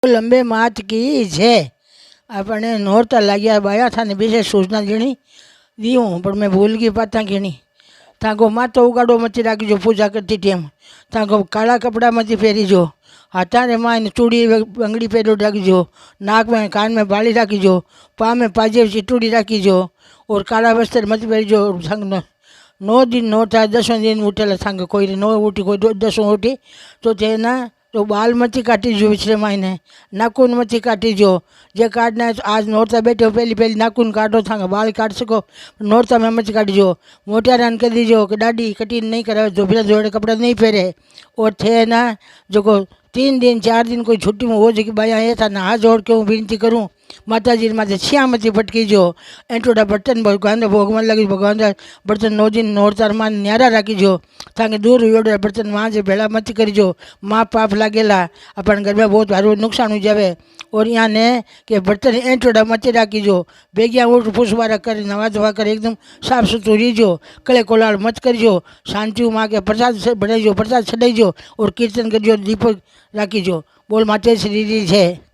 लंबे मात की जय। अपने नोरता लग्या बाया था ने विशेष सूचना जीणी दी हूँ पर मैं भूल गई पाता गिणी। ताको मातो उगाड़ो मची राखी जो पूजा करती टेम ताको काला कपड़ा मची फेरी जो हाथा ने माँ चूड़ी बंगड़ी पहरो राखी जो नाक में कान में बाली राखी जो पा में पाजे चिटूड़ी राखी जो और काला वस्त्र मची पहरी जो संग 9 दिन नो था 10 दिन उठेला संग कोई 9 उठी कोई 10 उठी तो तेना तो बाल मची काटी जो पिछले महीने नाखून मची काटी जो जे काटना है तो आज नोरता बैठे पहली पहली नाखून काटो था बाल काट सको नोरता में मची काटी जो मोटिया रन कर दीजो कि दाढ़ी कटिंग नहीं करे तो बिना जोड़े कपड़ा नहीं पहरे और थे ना जो को 3 दिन 4 दिन कोई छुट्टी में हो जो कि भाई ये था ना हाथ जोड़ के हूँ विनती करूँ माता जी माथे छिया मची फटकी जो एंटोड़ा बर्तन भगवान भोग में लगी भगवान बर्तन 9 दिन नोरता मान न्यारा राखी जो ताकि दूर योड़े बर्तन वहाँ से भेड़ा मत करीजो माँ पाप लागेला अपन घर में बहुत सारू नुकसान हो जाए और यहाँ ने कि बर्तन एंटोड़ा मची राखीजो बेगिया उठ फूसवारा कर नवा धवा कर एकदम साफ सुथरू रहीजो कले कोलाड़ मत करीजो शांति माँ के प्रसाद बनाईजो प्रसाद चढ़ाईजो और कीर्तन करजो दीपक राखीजो बोल माते श्री जी है।